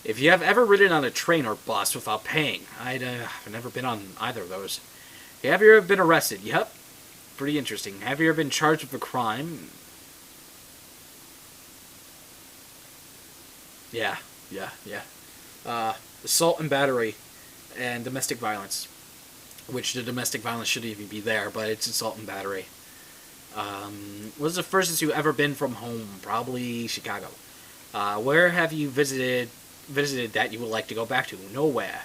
If you have ever ridden on a train or bus without paying, I've never been on either of those. Have you ever been arrested? Yep. Pretty interesting. Have you ever been charged with a crime? Yeah. Assault and battery and domestic violence. Which the domestic violence shouldn't even be there, but it's assault and battery. What's the furthest you've ever been from home? Probably Chicago. Where have you visited that you would like to go back to? Nowhere.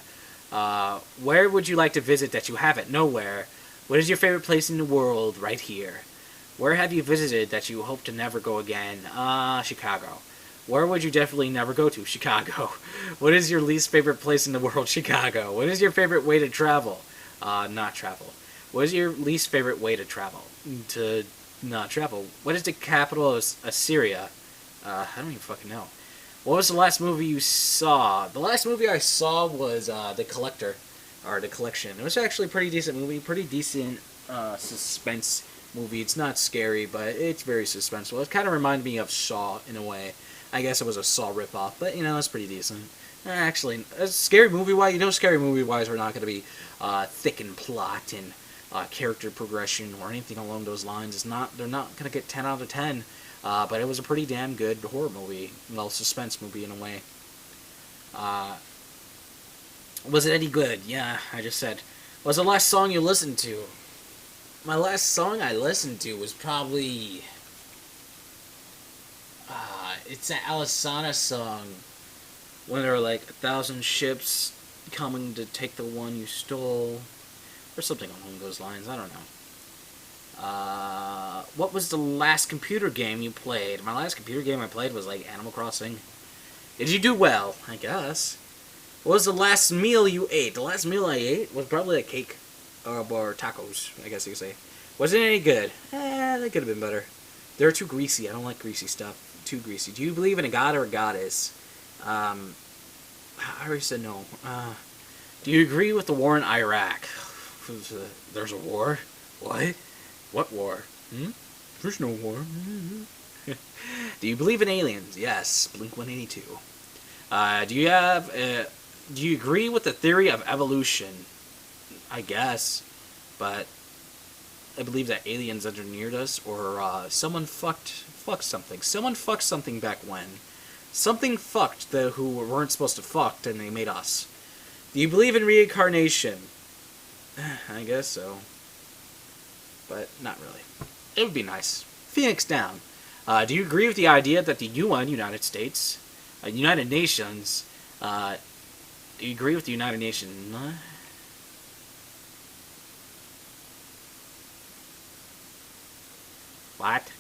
Where would you like to visit that you haven't? Nowhere. What is your favorite place in the world? Right here. Where have you visited that you hope to never go again? Chicago. Where would you definitely never go to? Chicago. What is your least favorite place in the world? Chicago. What is your favorite way to travel? Not travel. What is your least favorite way to travel? To not travel. What is the capital of Assyria? I don't even fucking know. What was the last movie you saw? The last movie I saw was The Collector. Or The Collection. It was actually a pretty decent movie. Pretty decent suspense movie. It's not scary, but it's very suspenseful. It kind of reminded me of Saw in a way. I guess it was a Saw ripoff, but it's pretty decent. Actually, a scary movie-wise, scary movie-wise, we're not going to be thick in plot and character progression or anything along those lines. They're not going to get 10 out of 10, but it was a pretty damn good horror movie, well, suspense movie in a way. Was it any good? Yeah, I just said. What was the last song you listened to? My last song I listened to was probably it's an Alisana song. When there were like 1,000 ships coming to take the one you stole. Or something along those lines, I don't know. What was the last computer game you played? My last computer game I played was like Animal Crossing. Did you do well? I guess. What was the last meal you ate? The last meal I ate was probably a cake. or tacos, I guess you could say. Wasn't any good. They could have been better. They're too greasy. I don't like greasy stuff. Too greasy. Do you believe in a god or a goddess? I already said no. Do you agree with the war in Iraq? There's a war? What? What war? There's no war. Do you believe in aliens? Yes. Blink 182. Do you agree with the theory of evolution? I guess, but I believe that aliens engineered us, or someone fucked something. Someone fucked something back when. Something fucked who weren't supposed to fuck, and they made us. Do you believe in reincarnation? I guess so, but not really. It would be nice. Phoenix down. Do you agree with the idea that the UN, United States, United Nations, do you agree with the United Nations? What?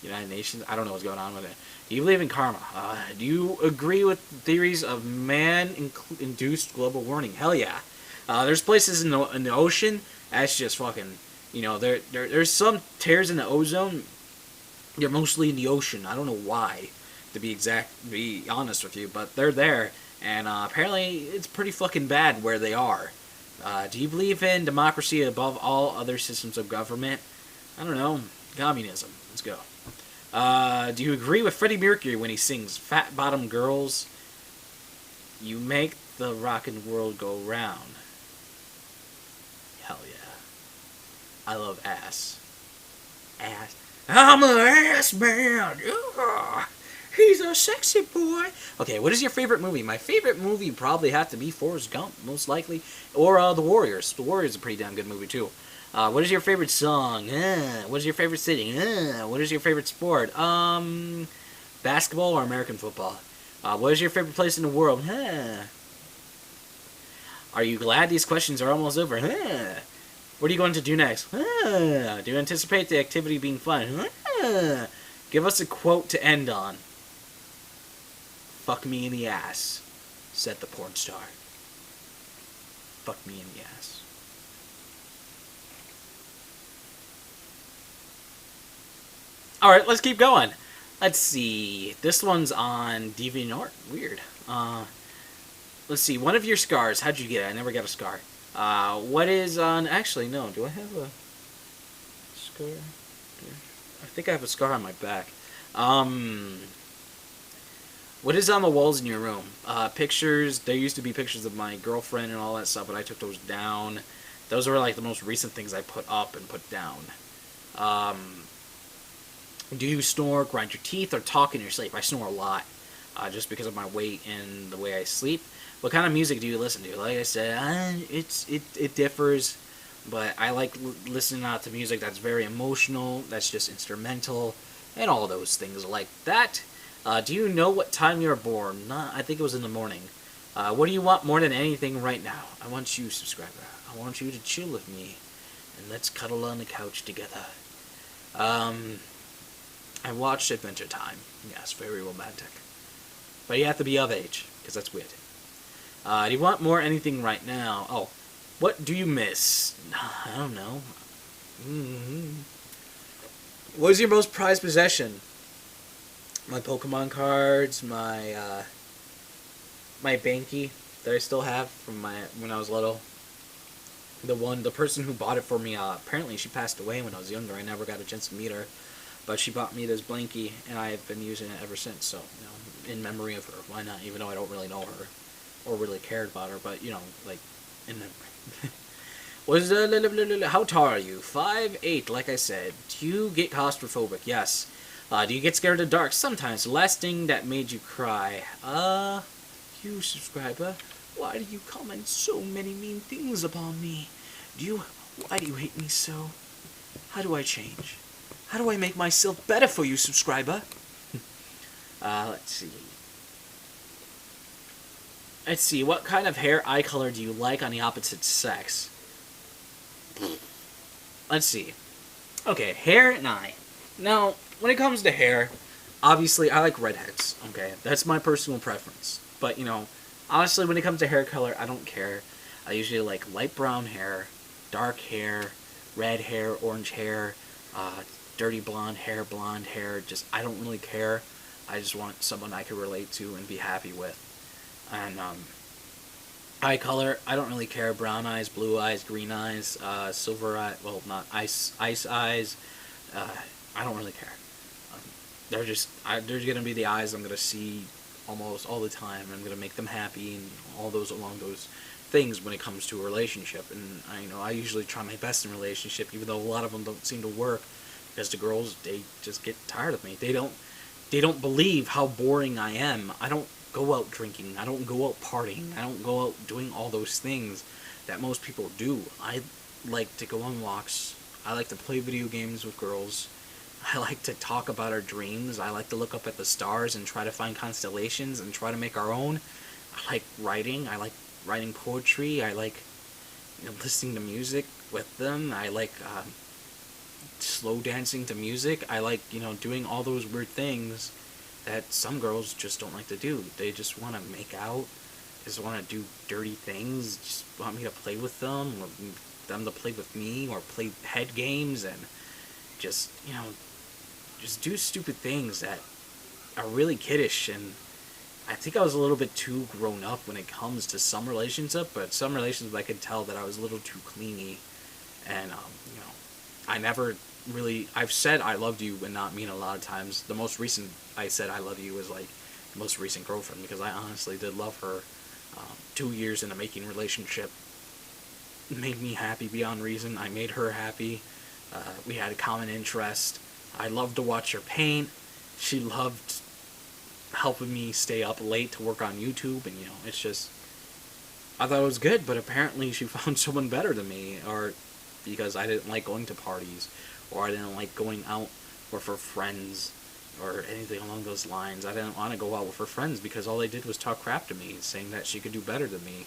United Nations? I don't know what's going on with it. Do you believe in karma? Do you agree with theories of man-induced global warming? Hell yeah. There's places in the ocean that's just fucking, there's some tears in the ozone. They're mostly in the ocean. I don't know why, to be honest with you, but they're there, and apparently it's pretty fucking bad where they are. Do you believe in democracy above all other systems of government? I don't know. Communism. Let's go. Do you agree with Freddie Mercury when he sings Fat Bottom Girls? You make the rockin' world go round. Hell yeah. I love ass. Ass. I'm an ass man. He's a sexy boy. Okay, what is your favorite movie? My favorite movie probably have to be Forrest Gump, most likely. Or The Warriors. The Warriors is a pretty damn good movie, too. What is your favorite song? What is your favorite city? What is your favorite sport? Basketball or American football? What is your favorite place in the world? Are you glad these questions are almost over? What are you going to do next? Do you anticipate the activity being fun? Give us a quote to end on. Fuck me in the ass, said the porn star. Fuck me in the ass. Alright, let's keep going. Let's see. This one's on DeviantArt. Weird. Let's see. One of your scars. How'd you get it? I never got a scar. What is on... Actually, no. Do I have a scar? I think I have a scar on my back. What is on the walls in your room? Pictures. There used to be pictures of my girlfriend and all that stuff, but I took those down. Those were like the most recent things I put up and put down. Do you snore, grind your teeth, or talk in your sleep? I snore a lot, just because of my weight and the way I sleep. What kind of music do you listen to? Like I said, it differs, but I like listening to music that's very emotional, that's just instrumental, and all those things like that. Do you know what time you were born? I think it was in the morning. What do you want more than anything right now? I want you, subscriber. I want you to chill with me, and let's cuddle on the couch together. I watched Adventure Time. Yes, very romantic. But you have to be of age, because that's weird. Do you want more anything right now? Oh, what do you miss? I don't know. What is your most prized possession? My Pokemon cards, my Banky that I still have from when I was little. The person who bought it for me, apparently she passed away when I was younger. I never got a chance to meet her. But she bought me this blankie, and I've been using it ever since. So, in memory of her, why not? Even though I don't really know her, or really cared about her, but like in memory. How tall are you? 5'8", like I said. Do you get claustrophobic? Yes. Do you get scared of the dark? Sometimes. The last thing that made you cry. You subscriber, why do you comment so many mean things upon me? Why do you hate me so? How do I change? How do I make myself better for you, subscriber? Let's see. Let's see, what kind of hair eye color do you like on the opposite sex? Let's see. Okay, hair and eye. Now, when it comes to hair, obviously I like redheads, okay? That's my personal preference. But, honestly, when it comes to hair color, I don't care. I usually like light brown hair, dark hair, red hair, orange hair, dirty blonde hair. Just, I don't really care. I just want someone I can relate to and be happy with. And eye color, I don't really care. Brown eyes, blue eyes, green eyes, silver eye. Well, not ice eyes. I don't really care. They're gonna be the eyes I'm gonna see almost all the time. I'm gonna make them happy and all those along those things when it comes to a relationship. And I usually try my best in a relationship, even though a lot of them don't seem to work, because the girls, they just get tired of me. They don't believe how boring I am. I don't go out drinking. I don't go out partying. I don't go out doing all those things that most people do. I like to go on walks. I like to play video games with girls. I like to talk about our dreams. I like to look up at the stars and try to find constellations and try to make our own. I like writing. I like writing poetry. I like listening to music with them. I like slow dancing to music. I like doing all those weird things that some girls just don't like to do. They just want to make out. They just want to do dirty things. Just want me to play with them, or them to play with me, or play head games, and just just do stupid things that are really kiddish. And I think I was a little bit too grown up when it comes to some relationship, but some relationships I could tell that I was a little too cleany. And I never really, I've said I loved you and not mean a lot of times. The most recent I said I love you was like the most recent girlfriend, because I honestly did love her. 2 years in a making relationship made me happy beyond reason. I made her happy. We had a common interest. I loved to watch her paint. She loved helping me stay up late to work on YouTube, and it's just, I thought it was good, but apparently she found someone better than me, or because I didn't like going to parties, or I didn't like going out with her friends, or anything along those lines. I didn't want to go out with her friends because all they did was talk crap to me, saying that she could do better than me,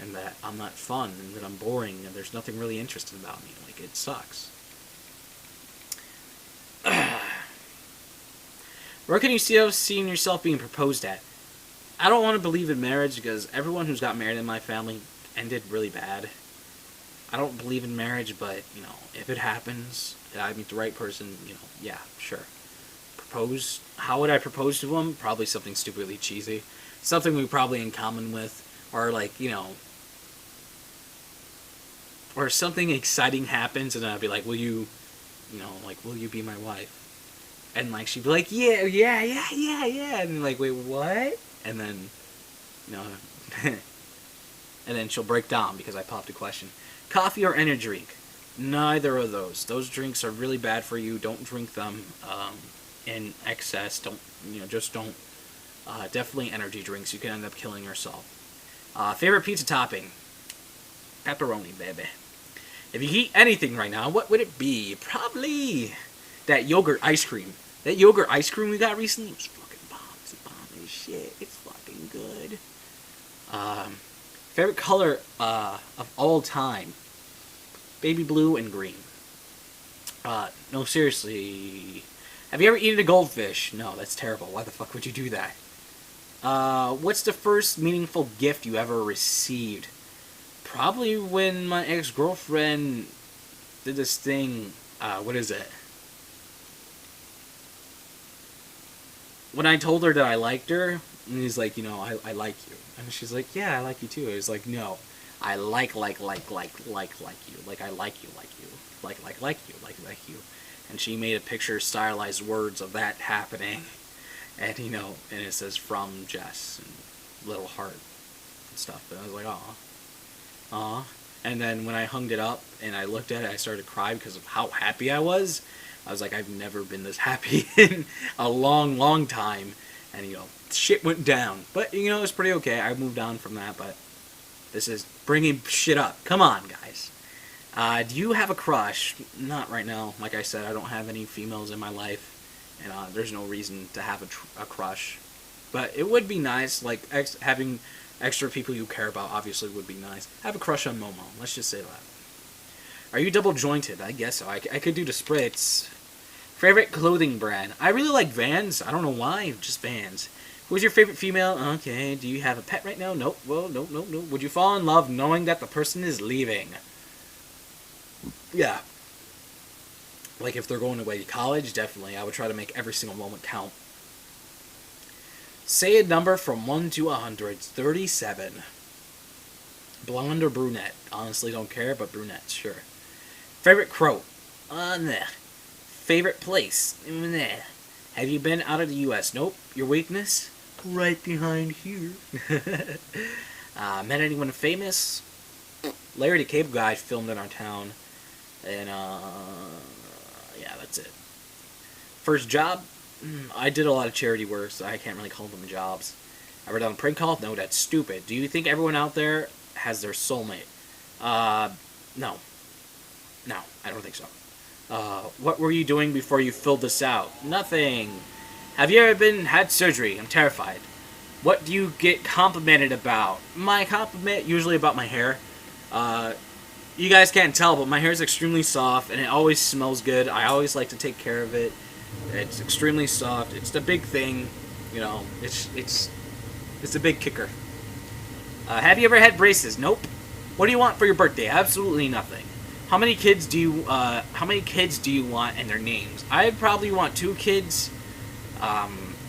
and that I'm not fun, and that I'm boring, and there's nothing really interesting about me. Like, it sucks. Where can you see seeing yourself being proposed at? I don't want to believe in marriage, because everyone who's got married in my family ended really bad. I don't believe in marriage, but, if it happens, and I meet the right person, yeah, sure. Propose. How would I propose to him? Probably something stupidly cheesy. Something we probably in common with, or like, or something exciting happens, and I'd be like, will you be my wife? And like, she'd be like, yeah, and like, wait, what? And then, and then she'll break down because I popped a question. Coffee or energy drink? Neither of those. Those drinks are really bad for you. Don't drink them in excess. Don't. Definitely energy drinks. You can end up killing yourself. Favorite pizza topping? Pepperoni, baby. If you could eat anything right now, what would it be? Probably that yogurt ice cream. That yogurt ice cream we got recently was fucking bomb. It's bomb as shit. It's fucking good. Favorite color of all time? Baby blue and green. No, seriously. Have you ever eaten a goldfish? No, that's terrible. Why the fuck would you do that? What's the first meaningful gift you ever received? Probably when my ex-girlfriend did this thing, what is it? When I told her that I liked her, and he's like, I like you. And she's like, yeah, I like you too. I was like, no, I like you. Like, I like you, like you. And she made a picture, stylized words of that happening. And, and it says, from Jess, and little heart and stuff. And I was like, aw. And then when I hung it up and I looked at it, I started to cry because of how happy I was. I was like, I've never been this happy in a long, long time. And, shit went down. But, it was pretty okay. I moved on from that, but this is bringing shit up. Come on, guys. Do you have a crush? Not right now. Like I said, I don't have any females in my life. And there's no reason to have a crush. But it would be nice, like, having extra people you care about obviously would be nice. Have a crush on Momo. Let's just say that. Are you double jointed? I guess so. I could do the spritz. Favorite clothing brand? I really like Vans. I don't know why. Just Vans. Who's your favorite female? Okay. Do you have a pet right now? Nope. Well, nope. Would you fall in love knowing that the person is leaving? Yeah. Like if they're going away to college, definitely. I would try to make every single moment count. Say a number from 1 to 100. 37. Blonde or brunette? Honestly, don't care, but brunette, sure. Favorite quote? Nah. Favorite place? Nah. Have you been out of the U.S.? Nope. Your weakness? Right behind here. Met anyone famous? Larry the Cable Guy filmed in our town. And, yeah, that's it. First job? I did a lot of charity work, so I can't really call them jobs. Ever done a prank call? No, that's stupid. Do you think everyone out there has their soulmate? No. No, I don't think so. What were you doing before you filled this out? Nothing. Have you ever had surgery? I'm terrified. What do you get complimented about? My compliment, usually about my hair. You guys can't tell, but my hair is extremely soft, and it always smells good. I always like to take care of it. It's extremely soft. It's the big thing, you know. It's the big kicker. Have you ever had braces? Nope. What do you want for your birthday? Absolutely nothing. How many kids do you want and their names? I probably want 2 kids. I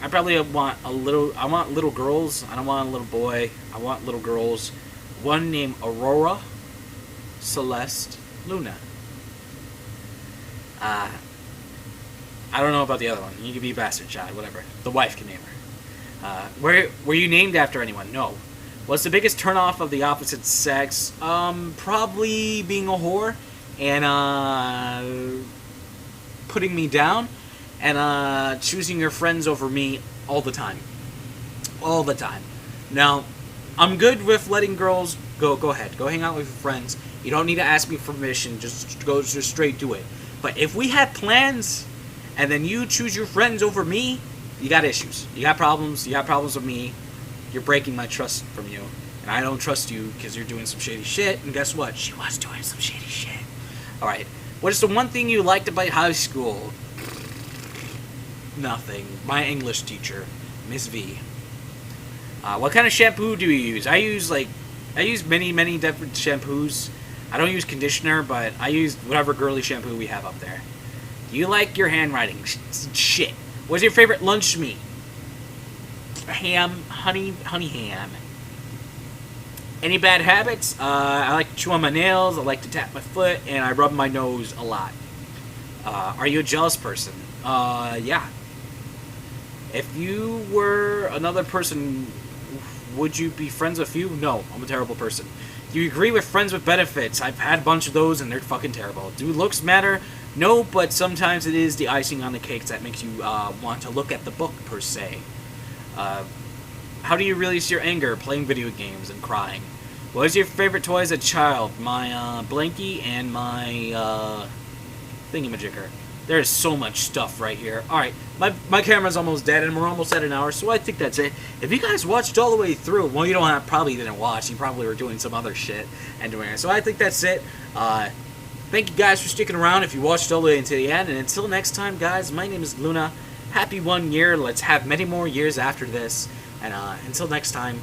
probably want I want little girls. I don't want a little boy. I want little girls. One named Aurora, Celeste, Luna. I don't know about the other one. You can be bastard child, whatever. The wife can name her. Were you named after anyone? No. What's the biggest turnoff of the opposite sex? Probably being a whore and putting me down and choosing your friends over me all the time. All the time. Now, I'm good with letting girls go ahead. Go hang out with your friends. You don't need to ask me for permission. Just straight do it. But if we have plans and then you choose your friends over me, you got issues. You got problems. You got problems with me. You're breaking my trust from you. And I don't trust you because you're doing some shady shit. And guess what? She was doing some shady shit. Alright. What is the one thing you liked about high school? Nothing. My English teacher, Miss V. What kind of shampoo do you use? I use many different shampoos. I don't use conditioner, but I use whatever girly shampoo we have up there. Do you like your handwriting? Shit. What's your favorite lunch meat? Ham, honey ham. Any bad habits? I like to chew on my nails, I like to tap my foot, and I rub my nose a lot. Are you a jealous person? Yeah. If you were another person, would you be friends with you? No, I'm a terrible person. Do you agree with friends with benefits? I've had a bunch of those, and they're fucking terrible. Do looks matter? No, but sometimes it is the icing on the cake that makes you want to look at the book, per se. How do you release your anger? Playing video games and crying. What was your favorite toy as a child? My blankie and my thingamajigger. There's so much stuff right here. Alright, my camera's almost dead and we're almost at an hour, so I think that's it. If you guys watched all the way through, well, you probably didn't watch. You probably were doing some other shit and doing it. So I think that's it. Thank you guys for sticking around if you watched all the way until the end. And until next time, guys, my name is Luna. Happy 1 year. Let's have many more years after this. And until next time,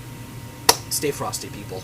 stay frosty, people.